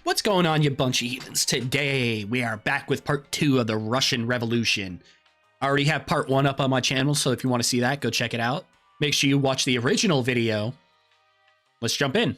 What's going on, you bunch of heathens? Today, we are back with part 2 of the Russian Revolution. I already have part 1 up on my channel, so if you want to see that, go check it out. Make sure you watch the original video. Let's jump in.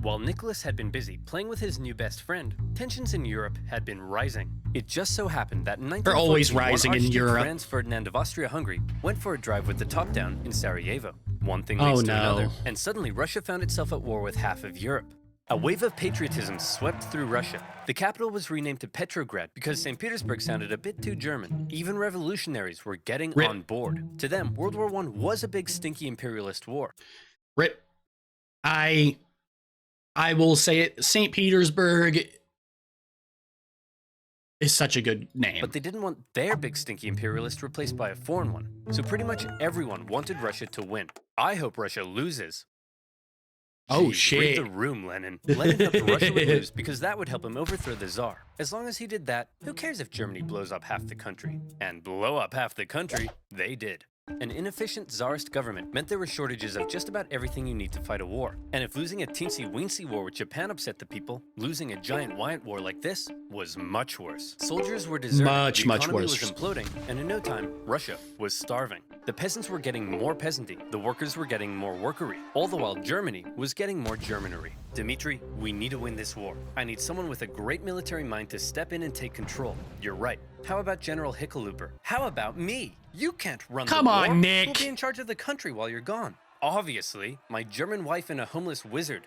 While Nicholas had been busy playing with his new best friend, tensions in Europe had been rising. It just so happened that in 1914, They're always rising in Europe. Franz Ferdinand of Austria-Hungary went for a drive with the top down in Sarajevo. One thing leads to another, and suddenly Russia found itself at war with half of Europe. A wave of patriotism swept through Russia. The capital was renamed to Petrograd because St. Petersburg sounded a bit too German. Even revolutionaries were getting on board. To them, World War I was a big stinky imperialist war. Rip. I will say it, St. Petersburg is such a good name. But they didn't want their big stinky imperialist replaced by a foreign one. So pretty much everyone wanted Russia to win. I hope Russia loses. Oh, Jeez, shit. Read the room, Lenin. Lenin hoped Russia would lose because that would help him overthrow the Tsar. As long as he did that, who cares if Germany blows up half the country? And blow up half the country, they did. An inefficient Tsarist government meant there were shortages of just about everything you need to fight a war. And if losing a teensy-weensy war with Japan upset the people, losing a giant Wyatt war like this was much worse. Soldiers were deserting, the economy was imploding, and in no time, Russia was starving. The peasants were getting more peasanty, the workers were getting more workery, all the while Germany was getting more Germanery. Dmitri, we need to win this war. I need someone with a great military mind to step in and take control. You're right. How about General Hickenlooper? How about me? You can't run the war. Come on, Nick. Who'll be in charge of the country while you're gone? Obviously, my German wife and a homeless wizard.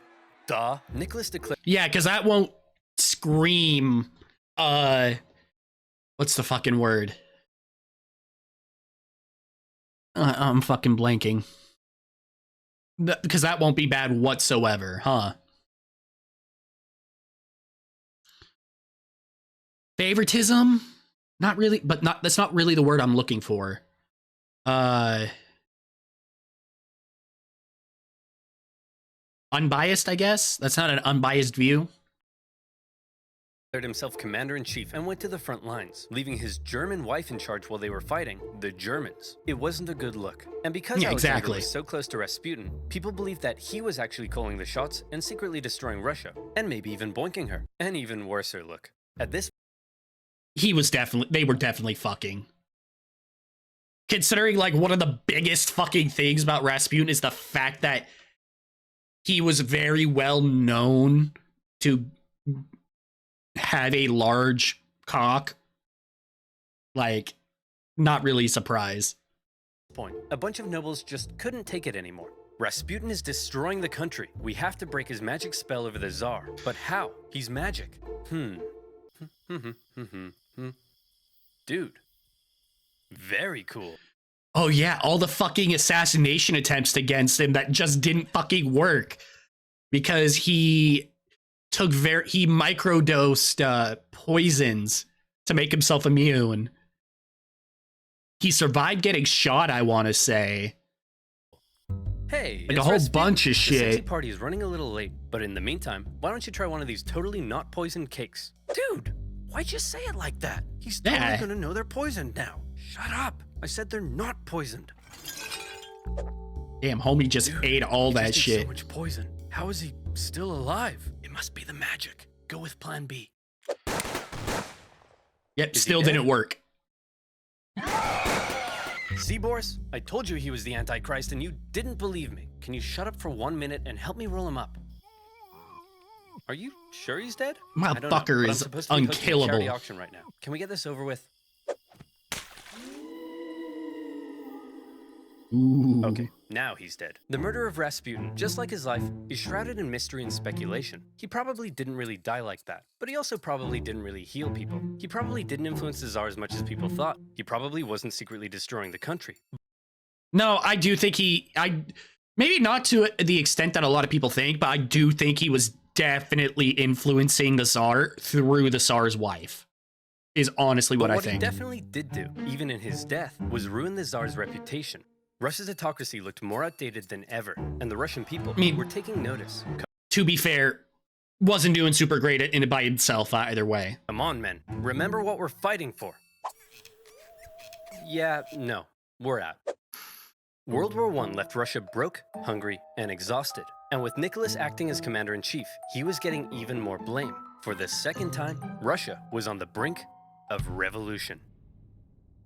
Duh. Nicholas declared. Yeah, because that won't scream, what's the fucking word? I'm fucking blanking. Because that won't be bad whatsoever, huh? Favoritism? Not really, but that's not really the word I'm looking for. Unbiased, I guess? That's not an unbiased view. Himself commander-in-chief and went to the front lines, leaving his German wife in charge while they were fighting the Germans. It wasn't a good look. And because Alexander was so close to Rasputin, people believed that he was actually calling the shots and secretly destroying Russia, and maybe even boinking her. An even worser look. At this they were definitely fucking. Considering, like, one of the biggest fucking things about Rasputin is the fact that he was very well known to have a large cock. Like, not really surprised. A bunch of nobles just couldn't take it anymore. Rasputin is destroying the country. We have to break his magic spell over the Tsar. But how? He's magic. Dude. Very cool. Oh yeah, all the fucking assassination attempts against him that just didn't fucking work. Because he microdosed poisons to make himself immune. He survived getting shot, I want to say. Hey, like a whole bunch of shit. The sexy party is running a little late, but in the meantime, why don't you try one of these totally not poisoned cakes? Dude, why'd you say it like that? He's totally gonna know they're poisoned now. Shut up. I said they're not poisoned. Damn, homie just ate all that shit. So much poison. How is he still alive? It must be the magic. Go with plan B. Yep, still didn't work. See, Boris? I told you he was the Antichrist and you didn't believe me. Can you shut up for 1 minute and help me roll him up? Are you sure he's dead? Motherfucker is unkillable. Charity auction right now. Can we get this over with? Ooh. Okay, now he's dead. The murder of Rasputin, just like his life, is shrouded in mystery and speculation. He probably didn't really die like that, but he also probably didn't really heal people. He probably didn't influence the Tsar as much as people thought. He probably wasn't secretly destroying the country. No, I do think maybe not to the extent that a lot of people think, but I do think he was definitely influencing the Tsar through the Tsar's wife. Is honestly what I think. What he definitely did do, even in his death, was ruin the Tsar's reputation. Russia's autocracy looked more outdated than ever, and the Russian people were taking notice. To be fair, wasn't doing super great in it by himself either way. Come on, men. Remember what we're fighting for. Yeah, no. We're out. World War I left Russia broke, hungry, and exhausted. And with Nicholas acting as commander-in-chief, he was getting even more blame. For the second time, Russia was on the brink of revolution.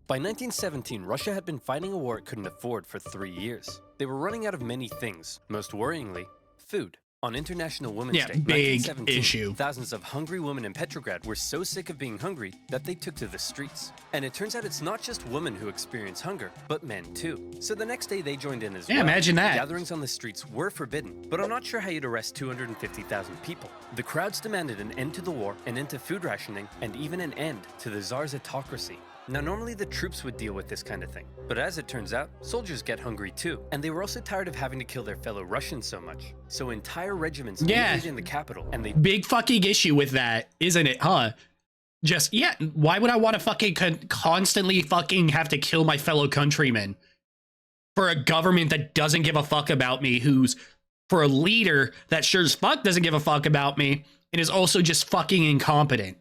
By 1917, Russia had been fighting a war it couldn't afford for 3 years. They were running out of many things, most worryingly, food. On International Women's Day, big 1917, issue. thousands of hungry women in Petrograd were so sick of being hungry that they took to the streets. And it turns out it's not just women who experience hunger, but men too. So the next day they joined in as well. Yeah, imagine that. Gatherings on the streets were forbidden, but I'm not sure how you'd arrest 250,000 people. The crowds demanded an end to the war, an end to food rationing, and even an end to the Tsar's autocracy. Now, normally the troops would deal with this kind of thing, but as it turns out, soldiers get hungry too, and they were also tired of having to kill their fellow Russians so much. So entire regiments invaded in the capital, and they big fucking issue with that, isn't it, huh? Just, yeah, why would I want to fucking constantly fucking have to kill my fellow countrymen for a government that doesn't give a fuck about me, for a leader that sure as fuck doesn't give a fuck about me, and is also just fucking incompetent?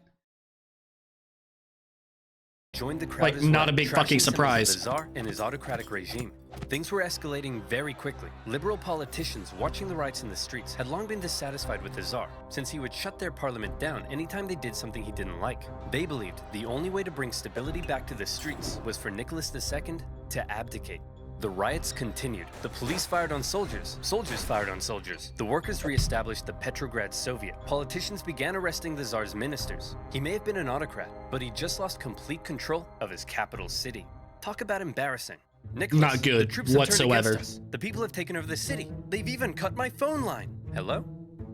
joined the crowd like, not a big fucking trashing surprise. the Tsar and his autocratic regime. Things were escalating very quickly. Liberal politicians watching the riots in the streets had long been dissatisfied with the Tsar, since he would shut their parliament down anytime they did something he didn't like. They believed the only way to bring stability back to the streets was for Nicholas II to abdicate. The riots continued. The police fired on soldiers. Soldiers fired on soldiers. The workers re-established the Petrograd Soviet. Politicians began arresting the Tsar's ministers. He may have been an autocrat, but he just lost complete control of his capital city. Talk about embarrassing. Nicholas, not good the troops have turned whatsoever. against us. The people have taken over the city. They've even cut my phone line. Hello?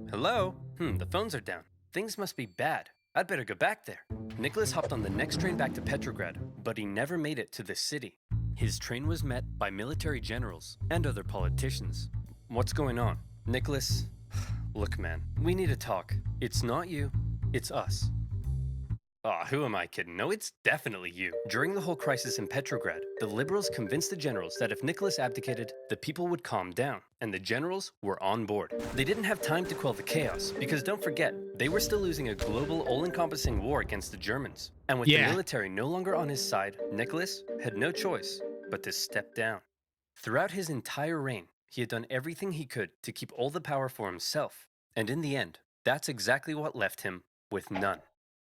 Hello? The phones are down. Things must be bad. I'd better go back there. Nicholas hopped on the next train back to Petrograd, but he never made it to the city. His train was met by military generals and other politicians. What's going on? Nicholas, look man, we need to talk. It's not you, it's us. Who am I kidding? No, it's definitely you. During the whole crisis in Petrograd, the liberals convinced the generals that if Nicholas abdicated, the people would calm down, and the generals were on board. They didn't have time to quell the chaos, because don't forget, they were still losing a global, all-encompassing war against the Germans. And with the military no longer on his side, Nicholas had no choice but to step down. Throughout his entire reign, he had done everything he could to keep all the power for himself. And in the end, that's exactly what left him with none.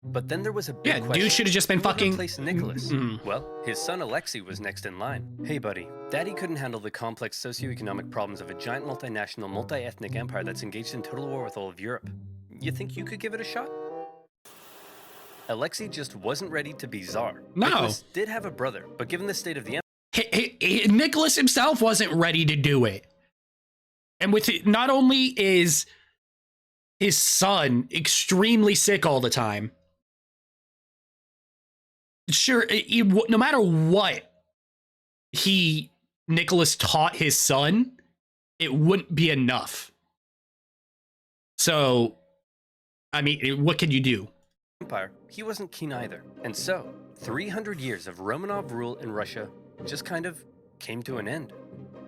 But then there was a big question. Dude should have just been fucking... replace Nicholas? Well, his son Alexei was next in line. Hey buddy, Daddy couldn't handle the complex socioeconomic problems of a giant multinational, multi-ethnic empire that's engaged in total war with all of Europe. You think you could give it a shot? Alexei just wasn't ready to be Tsar. No. Nicholas did have a brother, but given the state of the Nicholas himself wasn't ready to do it. And with it, not only is his son extremely sick all the time, sure, no matter what Nicholas taught his son, it wouldn't be enough. So, I mean, what can you do? Empire, he wasn't keen either. And so, 300 years of Romanov rule in Russia just kind of came to an end.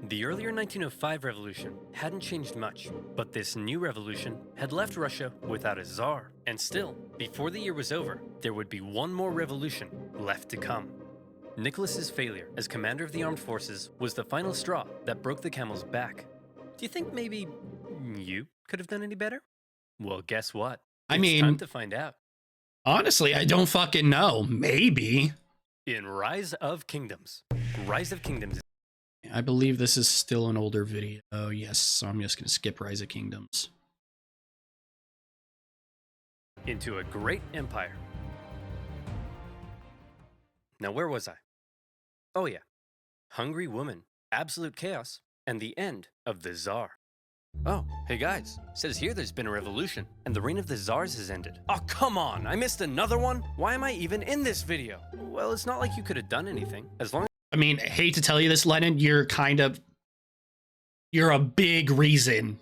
The earlier 1905 revolution hadn't changed much, but this new revolution had left Russia without a Tsar. And still, before the year was over, there would be one more revolution left to come. Nicholas's failure as commander of the armed forces was the final straw that broke the camel's back. Do you think maybe you could have done any better? Well, guess what? It's time to find out. Honestly, I don't fucking know. Maybe. In Rise of Kingdoms. Rise of Kingdoms. I believe this is still an older video. Oh, yes, so I'm just going to skip Rise of Kingdoms. Into a great empire. Now, where was I? Oh, yeah. Hungry woman, absolute chaos, and the end of the Tsar. Oh, hey guys, says here there's been a revolution, and the reign of the Tsars has ended. Oh, come on, I missed another one? Why am I even in this video? Well, it's not like you could have done anything, as long as... I mean, I hate to tell you this, Lenin, you're a big reason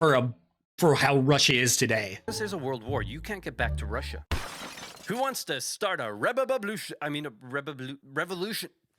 for how Russia is today. As there's a world war, you can't get back to Russia. Who wants to start a revolution?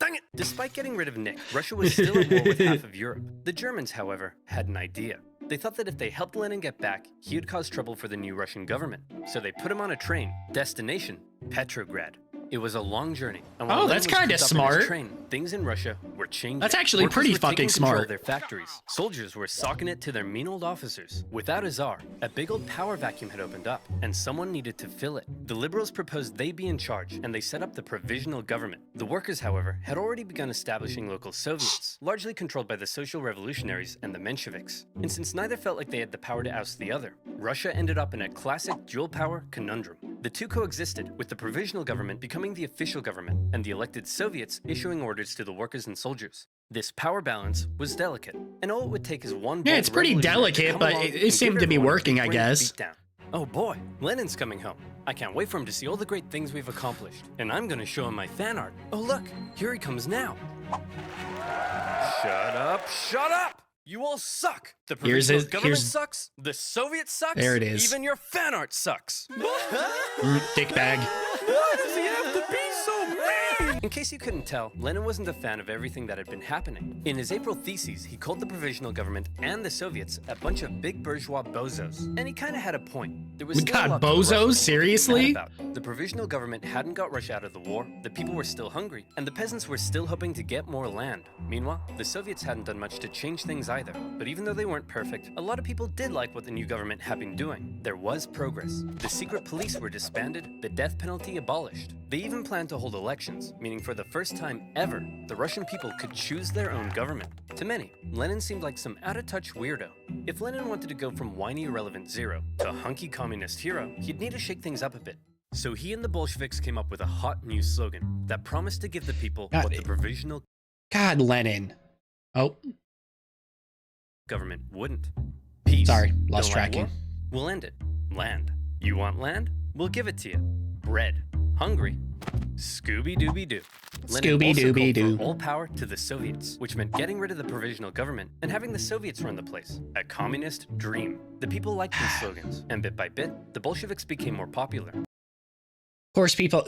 Dang it! Despite getting rid of Nick, Russia was still at war with half of Europe. The Germans, however, had an idea. They thought that if they helped Lenin get back, he would cause trouble for the new Russian government. So they put him on a train, destination, Petrograd. It was a long journey. And Oh, while that's Lenin kinda was cooped up in his smart. train, things in Russia were changing. That's actually Workers pretty were taking fucking control of smart. their factories. Soldiers were socking it to their mean old officers. Without a czar, a big old power vacuum had opened up, and someone needed to fill it. The liberals proposed they be in charge, and they set up the provisional government. The workers, however, had already begun establishing local Soviets, largely controlled by the social revolutionaries and the Mensheviks. And since neither felt like they had the power to oust the other, Russia ended up in a classic dual power conundrum. The two coexisted, with the provisional government becoming the official government and the elected Soviets issuing orders to the workers and soldiers. This power balance was delicate, and all it would take is one Yeah, bold it's pretty revolutionary to delicate, come but along it and seemed give to be everyone a working, I great guess. beatdown. Oh boy, Lenin's coming home. I can't wait for him to see all the great things we've accomplished. And I'm gonna show him my fan art. Oh look, here he comes now. Shut up, shut up! You all suck! The provisional government sucks, the Soviet sucks, there it is. Even your fan art sucks. Dick bag. Why does he have to be so mean? In case you couldn't tell, Lenin wasn't a fan of everything that had been happening. In his April theses, he called the provisional government and the Soviets a bunch of big bourgeois bozos. And he kind of had a point. There was We still a got lot the Russians bozos? were Seriously? mad about. The provisional government hadn't got Russia out of the war, the people were still hungry, and the peasants were still hoping to get more land. Meanwhile, the Soviets hadn't done much to change things either. But even though they weren't perfect, a lot of people did like what the new government had been doing. There was progress. The secret police were disbanded, the death penalty abolished. They even planned to hold elections, meaning for the first time ever, the Russian people could choose their own government. To many, Lenin seemed like some out-of-touch weirdo. If Lenin wanted to go from whiny irrelevant zero to hunky communist hero, he'd need to shake things up a bit. So he and the Bolsheviks came up with a hot new slogan that promised to give the people what the provisional Lenin. Oh, government wouldn't. Peace. sorry, lost Don't like tracking. war? We'll end it. Land. You want land? We'll give it to you. Bread. Hungry? Scooby-Dooby-Doo. Scooby-Dooby-Doo. All power to the Soviets, which meant getting rid of the provisional government and having the Soviets run the place. A communist dream. The people liked these slogans, and bit by bit, the Bolsheviks became more popular. Of course, people.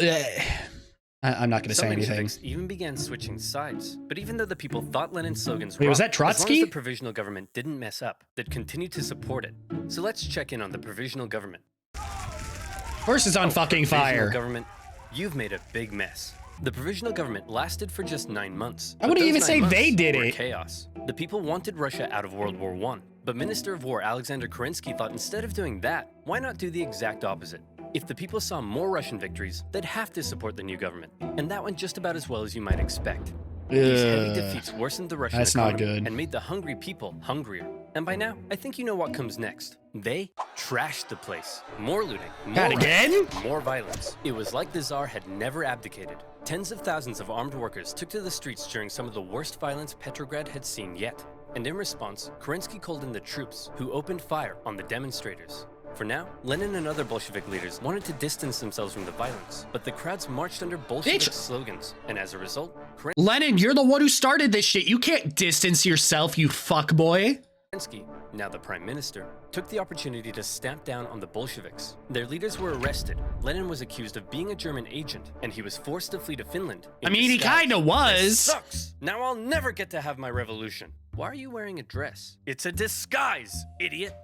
I'm not going to say Some anything. Mensheviks even began switching sides. But even though the people thought Lenin's slogans Wait, was rocked, that Trotsky? as long as the provisional government didn't mess up, they'd continue to support it. So let's check in on the provisional government. Of course, it's on fucking Provisional fire. government, you've made a big mess. The provisional government lasted for just 9 months. I wouldn't but even those say 9 they months did were it. Chaos. The people wanted Russia out of World War I, but Minister of War Alexander Kerensky thought instead of doing that, why not do the exact opposite? If the people saw more Russian victories, they'd have to support the new government. And that went just about as well as you might expect. These heavy defeats worsened the Russian That's not economy good. and made the hungry people hungrier. And by now, I think you know what comes next. They trashed the place. More looting, more God, again? riots, more violence. It was like the Tsar had never abdicated. Tens of thousands of armed workers took to the streets during some of the worst violence Petrograd had seen yet. And in response, Kerensky called in the troops, who opened fire on the demonstrators. For now, Lenin and other Bolshevik leaders wanted to distance themselves from the violence, but the crowds marched under Bolshevik slogans, and as a result, Lenin, you're the one who started this shit. You can't distance yourself, you fuckboy. Kerensky, now the prime minister, took the opportunity to stamp down on the Bolsheviks. Their leaders were arrested. Lenin was accused of being a German agent, and he was forced to flee to Finland. I mean, he kinda This was. sucks! Now I'll never get to have my revolution. Why are you wearing a dress? It's a disguise, idiot!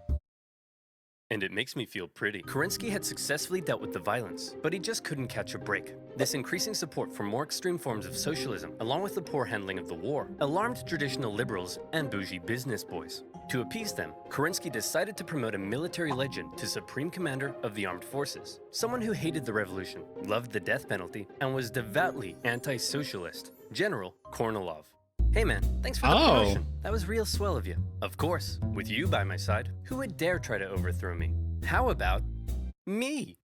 And it makes me feel pretty. Kerensky had successfully dealt with the violence, but he just couldn't catch a break. This increasing support for more extreme forms of socialism, along with the poor handling of the war, alarmed traditional liberals and bougie business boys. To appease them, Kerensky decided to promote a military legend to Supreme Commander of the Armed Forces, someone who hated the revolution, loved the death penalty, and was devoutly anti-socialist, General Kornilov. Hey man, thanks for the promotion. That was real swell of you. Of course, with you by my side, who would dare try to overthrow me? How about me?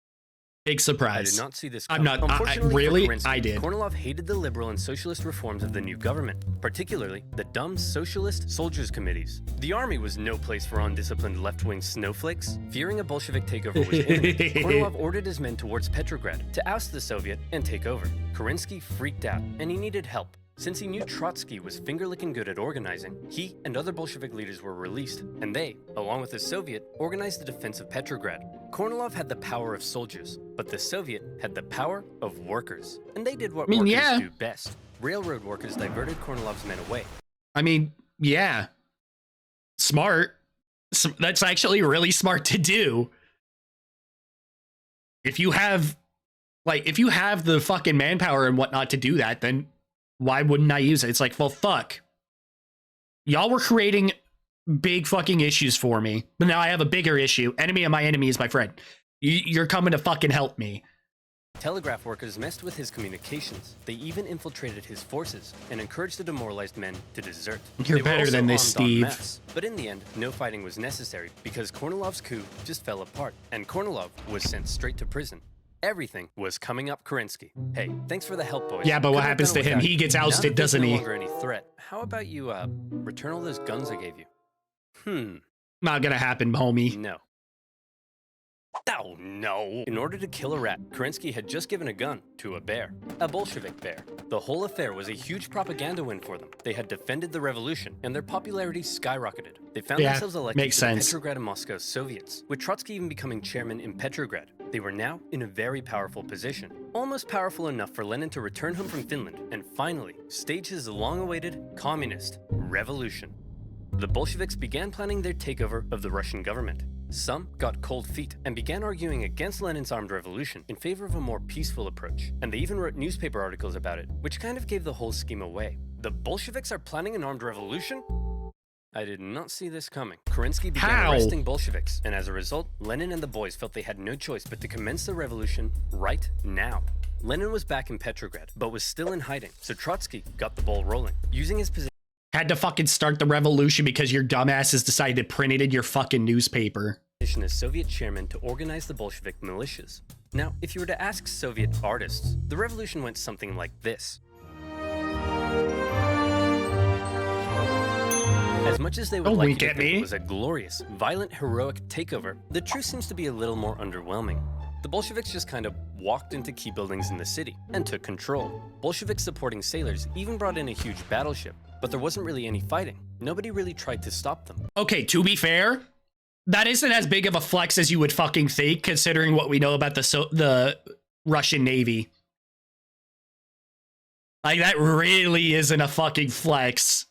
Big I surprise. did not see this I'm coming. not- I- Unfortunately really? for Kerensky, I did. Kornilov hated the liberal and socialist reforms of the new government, particularly the dumb socialist soldiers committees. The army was no place for undisciplined left-wing snowflakes. Fearing a Bolshevik takeover was imminent, Kornilov ordered his men towards Petrograd to oust the Soviet and take over. Kerensky freaked out, and he needed help. Since he knew Trotsky was finger-licking good at organizing, he and other Bolshevik leaders were released, and they, along with the Soviet, organized the defense of Petrograd. Kornilov had the power of soldiers, but the Soviet had the power of workers. And they did what workers do best. Railroad workers diverted Kornilov's men away. I mean, yeah. Smart. That's actually really smart to do. If you have Like, if you have the fucking manpower and whatnot to do that, then why wouldn't I use it? It's like, well, fuck. Y'all were creating big fucking issues for me, but now I have a bigger issue. Enemy of my enemy is my friend. You're coming to fucking help me. Telegraph workers messed with his communications. They even infiltrated his forces and encouraged the demoralized men to desert. You're They were better also than this, armed en Steve. masse. But in the end, no fighting was necessary because Kornilov's coup just fell apart, and Kornilov was sent straight to prison. Everything was coming up Kerensky. Hey, thanks for the help, boys. Yeah, but what Couldn't have happens done to it him? without He you. gets Now ousted, that there's doesn't no he? longer any threat. How about you, return all those guns I gave you? Not gonna happen, homie. No. Oh, no. In order to kill a rat, Kerensky had just given a gun to a bear, a Bolshevik bear. The whole affair was a huge propaganda win for them. They had defended the revolution, and their popularity skyrocketed. They found Yeah, themselves elected makes to the sense. Petrograd and Moscow Soviets, with Trotsky even becoming chairman in Petrograd. They were now in a very powerful position, almost powerful enough for Lenin to return home from Finland and finally stage his long-awaited communist revolution. The Bolsheviks began planning their takeover of the Russian government. Some got cold feet and began arguing against Lenin's armed revolution in favor of a more peaceful approach, and they even wrote newspaper articles about it, which kind of gave the whole scheme away. The Bolsheviks are planning an armed revolution? I did not see this coming. Kerensky began arresting Bolsheviks, and as a result, Lenin and the boys felt they had no choice but to commence the revolution right now. Lenin was back in Petrograd, but was still in hiding, so Trotsky got the ball rolling, using his position Had to fucking start the revolution because your dumbasses decided to print it in your fucking newspaper. as Soviet chairman to organize the Bolshevik militias. Now, if you were to ask Soviet artists, the revolution went something like this. As much as they would Don't like wink to at think me. it was a glorious, violent, heroic takeover, the truth seems to be a little more underwhelming. The Bolsheviks just kind of walked into key buildings in the city and took control. Bolsheviks supporting sailors even brought in a huge battleship, but there wasn't really any fighting. Nobody really tried to stop them. Okay, to be fair, that isn't as big of a flex as you would fucking think, considering what we know about the Russian Navy. Like, that really isn't a fucking flex.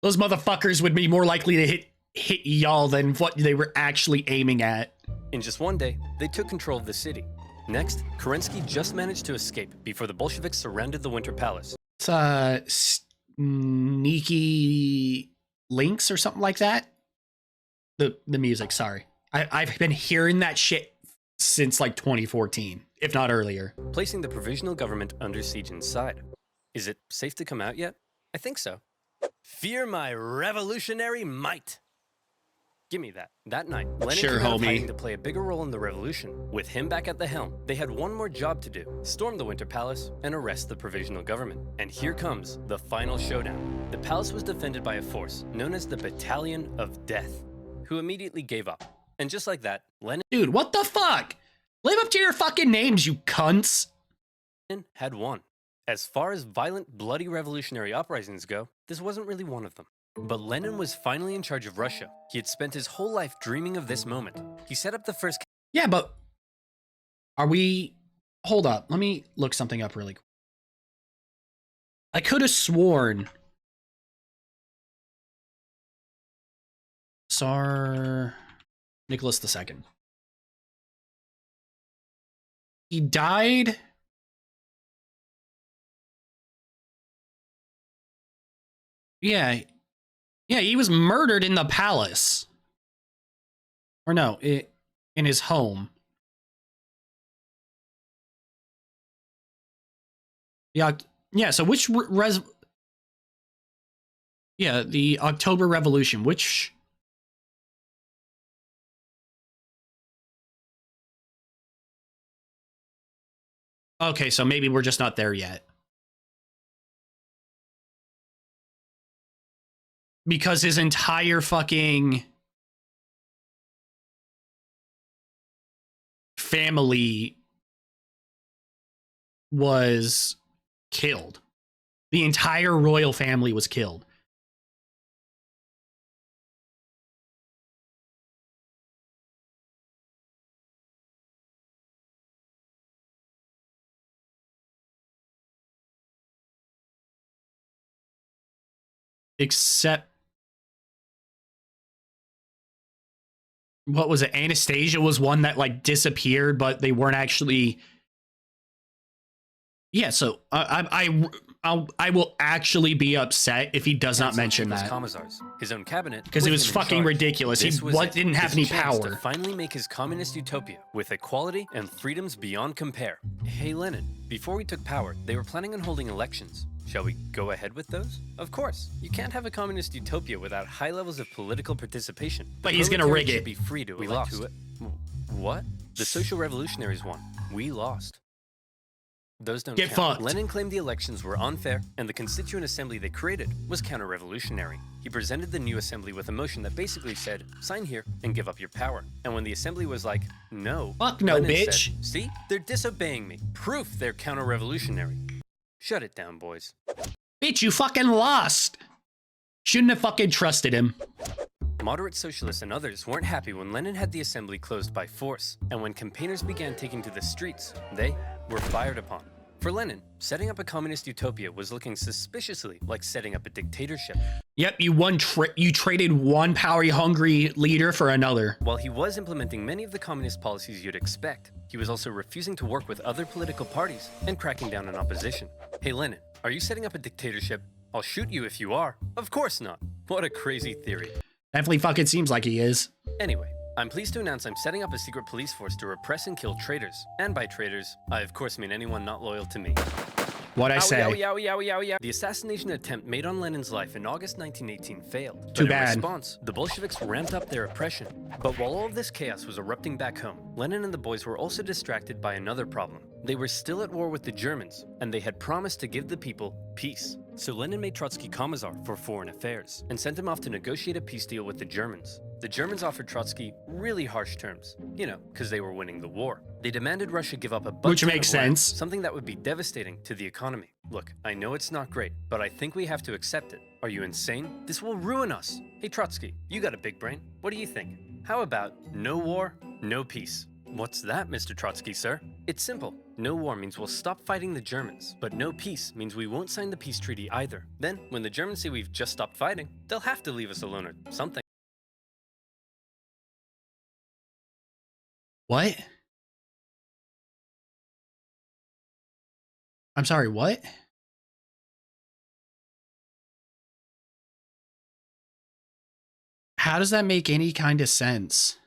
Those motherfuckers would be more likely to hit y'all than what they were actually aiming at. In just one day, they took control of the city. Next, Kerensky just managed to escape before the Bolsheviks surrounded the Winter Palace. It's Sneaky Links or something like that. The music, sorry. I've been hearing that shit since like 2014, if not earlier. Placing the provisional government under siege inside. Is it safe to come out yet? I think so. Fear my revolutionary might. Give me that. That night, Lenin Sure, came out of homie. hiding to play a bigger role in the revolution. With him back at the helm, they had one more job to do: storm the Winter Palace and arrest the provisional government. And here comes the final showdown. The palace was defended by a force known as the Battalion of Death, who immediately gave up. And just like that, Lenin Dude, what the fuck? Live up to your fucking names, you cunts. had won. As far as violent, bloody revolutionary uprisings go, this wasn't really one of them. But Lenin was finally in charge of Russia. He had spent his whole life dreaming of this moment. He set up the first... Yeah, but are we... Hold up. Let me look something up really quick. I could have sworn Tsar Nicholas II. He died... Yeah, he was murdered in the palace. Or no, in his home. Yeah, so which the October Revolution, which... Okay, so maybe we're just not there yet. Because his entire fucking family was killed. The entire royal family was killed. Except... What was it? Anastasia was one that like disappeared, but they weren't actually Yeah, so I will actually be upset if he does not mention that. Commissars, his own cabinet, Because it was fucking ridiculous. He didn't have any power. To finally make his communist utopia with equality and freedoms beyond compare. Hey Lenin, before we took power, they were planning on holding elections. Shall we go ahead with those? Of course. You can't have a communist utopia without high levels of political participation. But he's gonna rig it. Should be free to elect who it. What? The social revolutionaries won. We lost. Those don't Get count. fucked. Lenin claimed the elections were unfair, and the constituent assembly they created was counter-revolutionary. He presented the new assembly with a motion that basically said, sign here and give up your power. And when the assembly was like, no, fuck no, Lenin bitch. said, see, they're disobeying me. Proof they're counter-revolutionary. Shut it down, boys. Bitch, you fucking lost. Shouldn't have fucking trusted him. Moderate socialists and others weren't happy when Lenin had the assembly closed by force, and when campaigners began taking to the streets, they were fired upon. For Lenin, setting up a communist utopia was looking suspiciously like setting up a dictatorship. Yep, you traded one power-hungry leader for another. While he was implementing many of the communist policies you'd expect, he was also refusing to work with other political parties and cracking down on opposition. Hey Lenin, are you setting up a dictatorship? I'll shoot you if you are. Of course not. What a crazy theory. Definitely fucking seems like he is. Anyway, I'm pleased to announce I'm setting up a secret police force to repress and kill traitors. And by traitors, I of course mean anyone not loyal to me. What'd I say? The assassination attempt made on Lenin's life in August 1918 failed. Too but bad. In response, the Bolsheviks ramped up their oppression. But while all of this chaos was erupting back home, Lenin and the boys were also distracted by another problem. They were still at war with the Germans, and they had promised to give the people peace. So Lenin made Trotsky Commissar for Foreign Affairs and sent him off to negotiate a peace deal with the Germans. The Germans offered Trotsky really harsh terms, you know, because they were winning the war. They demanded Russia give up a bunch Which makes sense. Something that would be devastating to the economy. Look, I know it's not great, but I think we have to accept it. Are you insane? This will ruin us. Hey Trotsky, you got a big brain. What do you think? How about no war, no peace? What's that, Mr. Trotsky, sir? It's simple. No war means we'll stop fighting the Germans, but no peace means we won't sign the peace treaty either. Then, when the Germans say we've just stopped fighting, they'll have to leave us alone or something. What? I'm sorry, what? How does that make any kind of sense?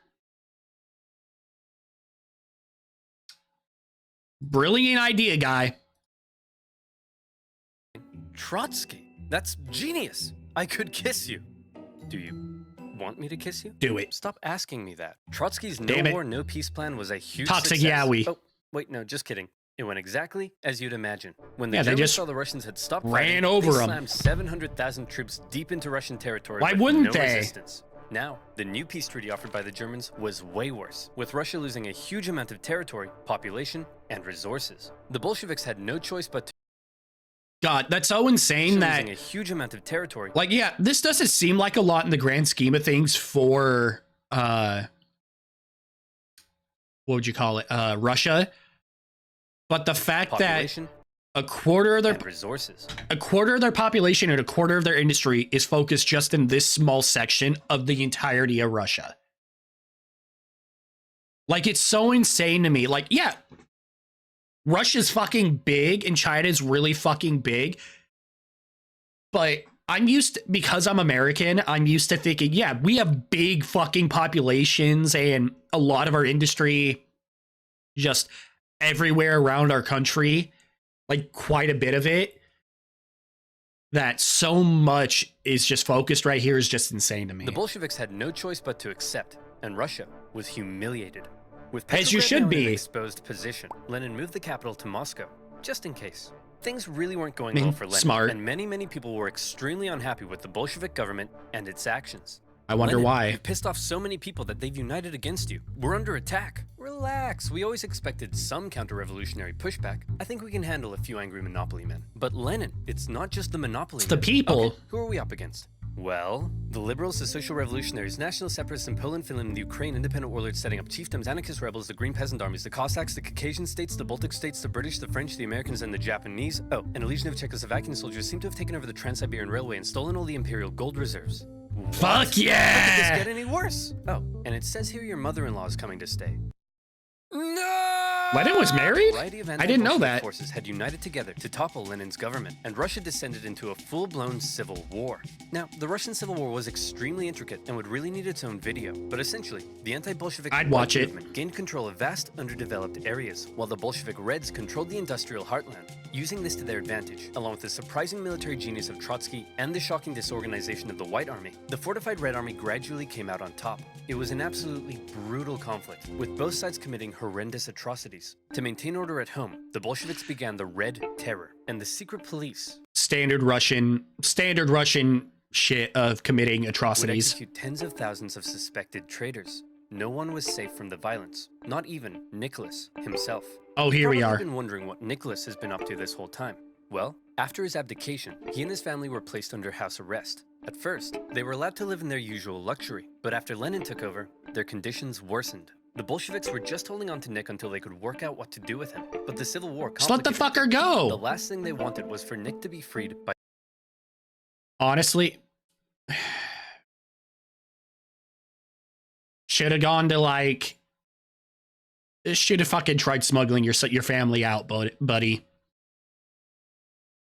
Brilliant idea, guy. Trotsky, that's genius. I could kiss you. Do you want me to kiss you? Do it. Stop asking me that. Trotsky's Damn no it. war, no peace plan was a huge Toxic success. Yowie. Oh, wait, no, just kidding. It went exactly as you'd imagine. When the Yeah, they Germans just saw the Russians had stopped ran fighting, over they 'em. slammed 700,000 troops deep into Russian territory Why with wouldn't no they? resistance. Now, the new peace treaty offered by the Germans was way worse, with Russia losing a huge amount of territory, population, and resources. The Bolsheviks had no choice but to God, that's so insane that, losing a huge amount of territory. like, yeah, this doesn't seem like a lot in the grand scheme of things for, what would you call it? Russia. But the fact that Population a quarter of their and resources. population and a quarter of their industry is focused just in this small section of the entirety of Russia. Like, it's so insane to me. Like, yeah, Russia's fucking big and China's really fucking big. But because I'm American, I'm used to thinking, yeah, we have big fucking populations and a lot of our industry just everywhere around our country, like quite a bit of it, that so much is just focused right here is just insane to me. The Bolsheviks had no choice but to accept, and Russia was humiliated. With As you Petrograd should now in be. an exposed position, Lenin moved the capital to Moscow, just in case. Things really weren't going well for Lenin, Smart. and many people were extremely unhappy with the Bolshevik government and its actions. I wonder Lenin, why. You've pissed off so many people that they've united against you. We're under attack. Relax, we always expected some counter-revolutionary pushback. I think we can handle a few angry monopoly men. But Lenin, it's not just the monopoly It's the men. people. Okay, who are we up against? Well, the liberals, the social revolutionaries, national separatists in Poland, Finland, the Ukraine, independent warlords setting up chiefdoms, anarchist rebels, the Green Peasant armies, the Cossacks, the Caucasian states, the Baltic states, the British, the French, the Americans, and the Japanese. Oh, and a legion of Czechoslovakian soldiers seem to have taken over the Trans-Siberian Railway and stolen all the imperial gold reserves. Fuck How could yeah! this get any worse? Oh, and it says here your mother-in-law is coming to stay. No! Lenin was married? A variety of I didn't know anti-Bolshevik that. forces had united together to topple Lenin's government, and Russia descended into a full-blown civil war. Now, the Russian Civil War was extremely intricate and would really need its own video, but essentially, the anti-Bolshevik I'd watch it. movement gained control of vast, underdeveloped areas, while the Bolshevik Reds controlled the industrial heartland. Using this to their advantage, along with the surprising military genius of Trotsky and the shocking disorganization of the White Army, the fortified Red Army gradually came out on top. It was an absolutely brutal conflict, with both sides committing horrendous atrocities. To maintain order at home, the Bolsheviks began the Red Terror and the secret police. Standard Russian shit of committing Would atrocities. execute tens of thousands of suspected traitors. No one was safe from the violence, not even Nicholas himself. Oh, here we You've are. probably been wondering what Nicholas has been up to this whole time. Well, after his abdication, he and his family were placed under house arrest. At first, they were allowed to live in their usual luxury, but after Lenin took over, their conditions worsened. The Bolsheviks were just holding on to Nick until they could work out what to do with him, but the Civil War Just let the complicated fucker things. The go. last thing they wanted was for Nick to be freed by Honestly, should have gone to like, should have fucking tried smuggling your family out, buddy.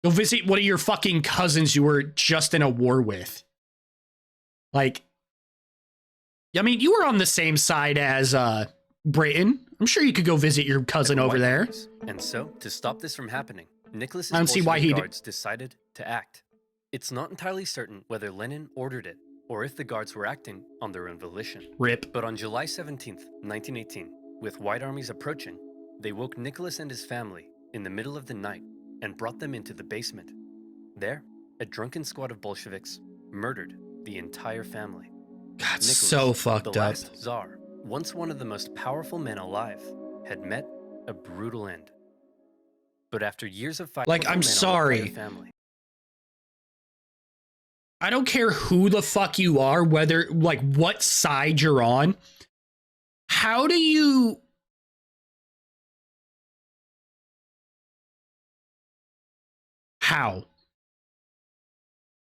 Go visit one of your fucking cousins you were just in a war with. Like, I mean, you were on the same side as Britain. I'm sure you could go visit your cousin over there. armies. And so, to stop this from happening, Nicholas's I don't see why Bolshevik he'd- guards decided to act. It's not entirely certain whether Lenin ordered it, or if the guards were acting on their own volition. Rip. But on July 17th, 1918, with White armies approaching, they woke Nicholas and his family in the middle of the night and brought them into the basement. There, a drunken squad of Bolsheviks murdered the entire family. God, Nicholas, so fucked the up. last Tsar, once one of the most powerful men alive, had met a brutal end. But after years of fighting, Like, I'm sorry. family, I don't care who the fuck you are, whether, like, what side you're on. How do you... How?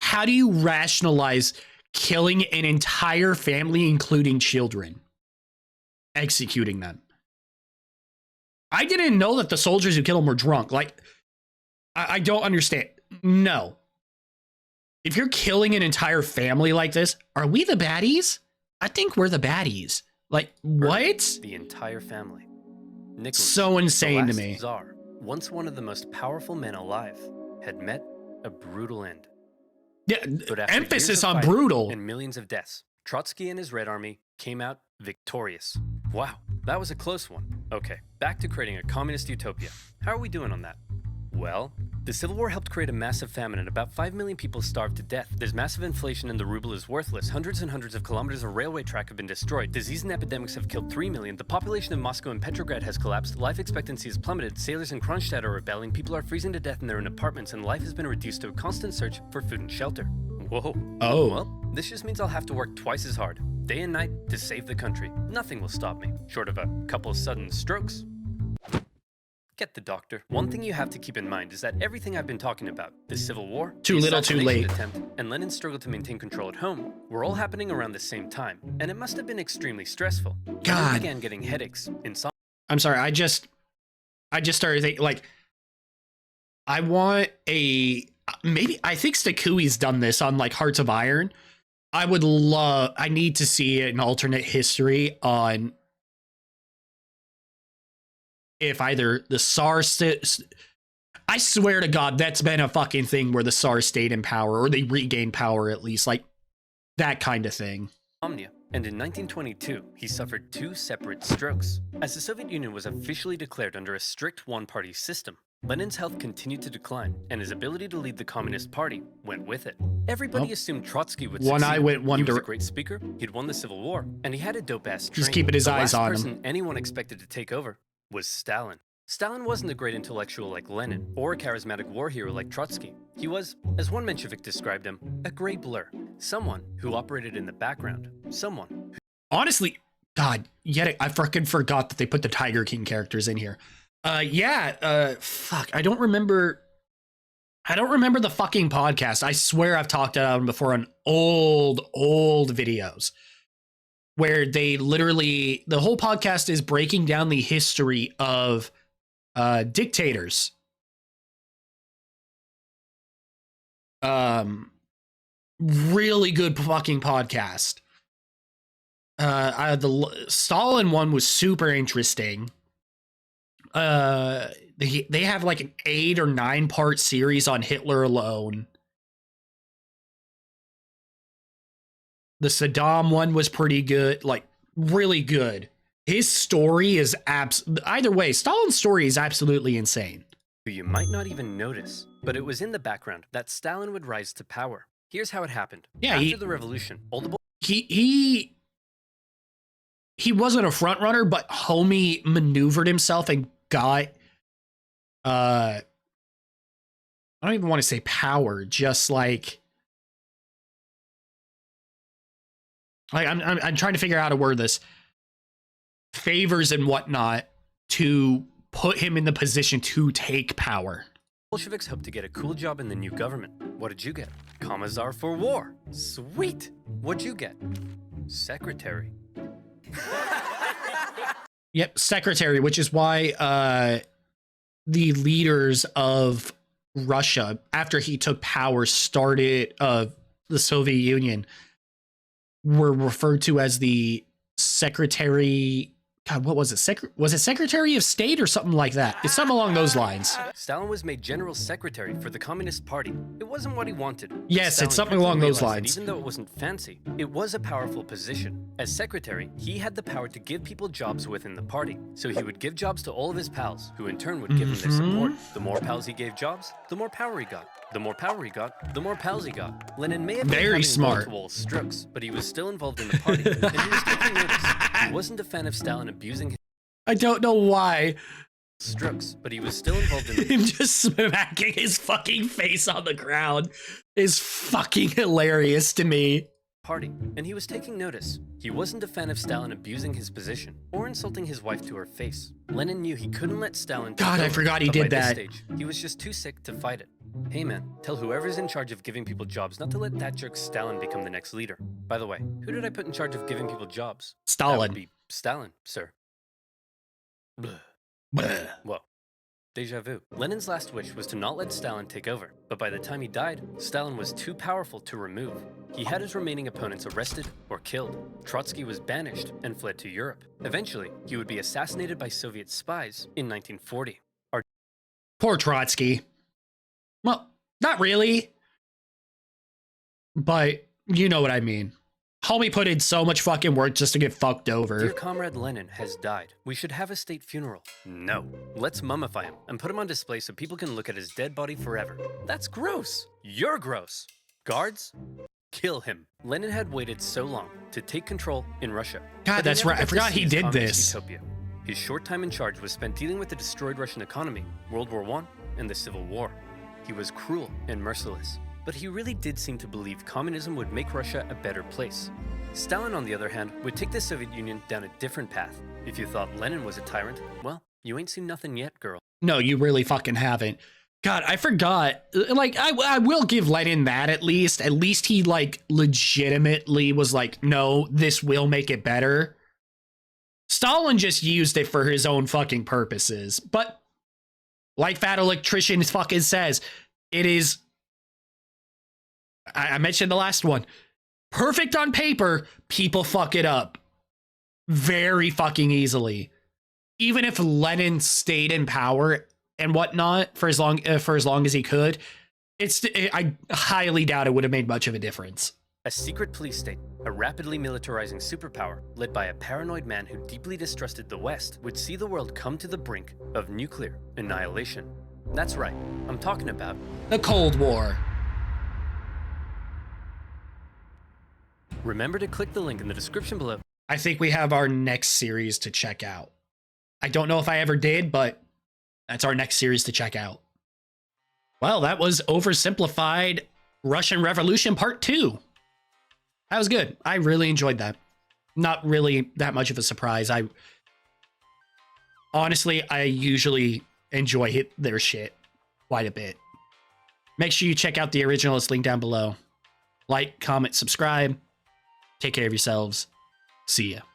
How do you rationalize killing an entire family, including children? Executing them. I didn't know that the soldiers who killed him were drunk. Like, I don't understand. No. If you're killing an entire family like this, are we the baddies? I think we're the baddies. Like, what? the entire family. Nicholas, So insane the to last me. Tsar, once one of the most powerful men alive, had met a brutal end. Yeah, But after emphasis years of on fighting brutal. and millions of deaths, Trotsky and his Red Army came out victorious. Wow, that was a close one. Okay, back to creating a communist utopia. How are we doing on that? Well, the Civil War helped create a massive famine and about 5 million people starved to death. There's massive inflation and the ruble is worthless. Hundreds and hundreds of kilometers of railway track have been destroyed. Disease and epidemics have killed 3 million. The population of Moscow and Petrograd has collapsed. Life expectancy has plummeted. Sailors in Kronstadt are rebelling. People are freezing to death in their own apartments and life has been reduced to a constant search for food and shelter. Whoa. Oh. Well, this just means I'll have to work twice as hard, day and night, to save the country. Nothing will stop me, short of a couple of sudden strokes. Get the doctor. One thing you have to keep in mind is that everything I've been talking about, the Civil War, Too the little, too assassination late. attempt, and Lenin's struggle to maintain control at home, were all happening around the same time, and it must have been extremely stressful. Lenin God. began getting headaches, insomnia, I'm sorry, I just started thinking, like, I want a, maybe, I think Stakui's done this on, like, Hearts of Iron. I need to see an alternate history on if either the SARS, I swear to God, that's been a fucking thing where the SARS stayed in power, or they regained power at least, like, that kind of thing. and in 1922, he suffered 2 separate strokes. As the Soviet Union was officially declared under a strict one-party system, Lenin's health continued to decline, and his ability to lead the Communist Party went with it. Everybody Well, assumed Trotsky would one succeed. eye went one He was a dir- great speaker, he'd won the Civil War, and he had a dope-ass train. Just keeping his The eyes last on him. person anyone expected to take over was Stalin. Stalin wasn't a great intellectual like Lenin, or a charismatic war hero like Trotsky. He was, as one Menshevik described him, a gray blur. Someone who operated in the background. Someone Honestly, God, yet I fucking forgot that they put the Tiger King characters in here. Fuck, I don't remember the fucking podcast. I swear I've talked about them before on old videos. where they literally, the whole podcast is breaking down the history of dictators. Really good fucking podcast. The Stalin one was super interesting. They have like an 8 or 9 part series on Hitler alone. The Saddam one was pretty good, like really good. His story is either way, Stalin's story is absolutely insane. Who you might not even notice, but it was in the background that Stalin would rise to power. Here's how it happened. Yeah, after the revolution, all the he wasn't a front runner, but homie maneuvered himself and got I don't even want to say power, just like I'm trying to figure out how to word this. Favors and whatnot to put him in the position to take power. Bolsheviks hoped to get a cool job in the new government. What did you get? Commissar for War. Sweet. What'd you get? Secretary. Yep, secretary, which is why the leaders of Russia, after he took power, started the Soviet Union, were referred to as the secretary. God, what was it? Was it Secretary of State or something like that? It's something along those lines. Stalin was made general secretary for the Communist Party. It wasn't what he wanted. Yes, Stalin it's something along those realized that lines. even though it wasn't fancy, it was a powerful position. As secretary, he had the power to give people jobs within the party. So he would give jobs to all of his pals, who in turn would give him their support. The more pals he gave jobs, the more power he got. The more power he got, the more pals he got. Lenin may have been Very smart. wall-to-wall strokes, but he was still involved in the party, and he was taking notice. He wasn't a fan of Stalin abusing his I don't know why. strokes, but he was still involved in the Him just smacking his fucking face on the ground is fucking hilarious to me. party, and he was taking notice. He wasn't a fan of Stalin abusing his position or insulting his wife to her face. Lenin knew he couldn't let Stalin take God, I over, forgot he but did by this that. stage, he was just too sick to fight it. Hey man, tell whoever's in charge of giving people jobs not to let that jerk Stalin become the next leader. By the way, who did I put in charge of giving people jobs? That Stalin. would be Stalin, sir. Bleh. Bleh. Whoa. Deja vu. Lenin's last wish was to not let Stalin take over, but by the time he died, Stalin was too powerful to remove. He had his remaining opponents arrested or killed. Trotsky was banished and fled to Europe. Eventually, he would be assassinated by Soviet spies in 1940. Poor Trotsky. Well, not really. But you know what I mean. Homie put in so much fucking work just to get fucked Dear over. comrade Lenin has died. We should have a state funeral. No. Let's mummify him and put him on display so people can look at his dead body forever. That's gross. You're gross. Guards, kill him. Lenin had waited so long to take control in Russia. God, But he that's never right. I got to forgot see he his did communist this. utopia. His short time in charge was spent dealing with the destroyed Russian economy, World War I, and the Civil War. He was cruel and merciless, but he really did seem to believe communism would make Russia a better place. Stalin, on the other hand, would take the Soviet Union down a different path. If you thought Lenin was a tyrant, well, you ain't seen nothing yet, girl. No, you really fucking haven't. God, I forgot. Like, I will give Lenin that at least. At least he, like, legitimately was like, no, this will make it better. Stalin just used it for his own fucking purposes. But, like Fat Electrician fucking says, it is... I mentioned the last one. Perfect on paper, people fuck it up. Very fucking easily. Even if Lenin stayed in power and whatnot for as long as he could, I highly doubt it would have made much of a difference. A secret police state, a rapidly militarizing superpower led by a paranoid man who deeply distrusted the West, would see the world come to the brink of nuclear annihilation. That's right, I'm talking about The Cold War. Remember to click the link in the description below. I think we have our next series to check out. I don't know if I ever did, but that's our next series to check out. Well, that was Oversimplified Russian Revolution Part 2. That was good. I really enjoyed that. Not really that much of a surprise. Honestly, I usually enjoy their shit quite a bit. Make sure you check out the original. It's linked down below. Like, comment, subscribe. Take care of yourselves. See ya.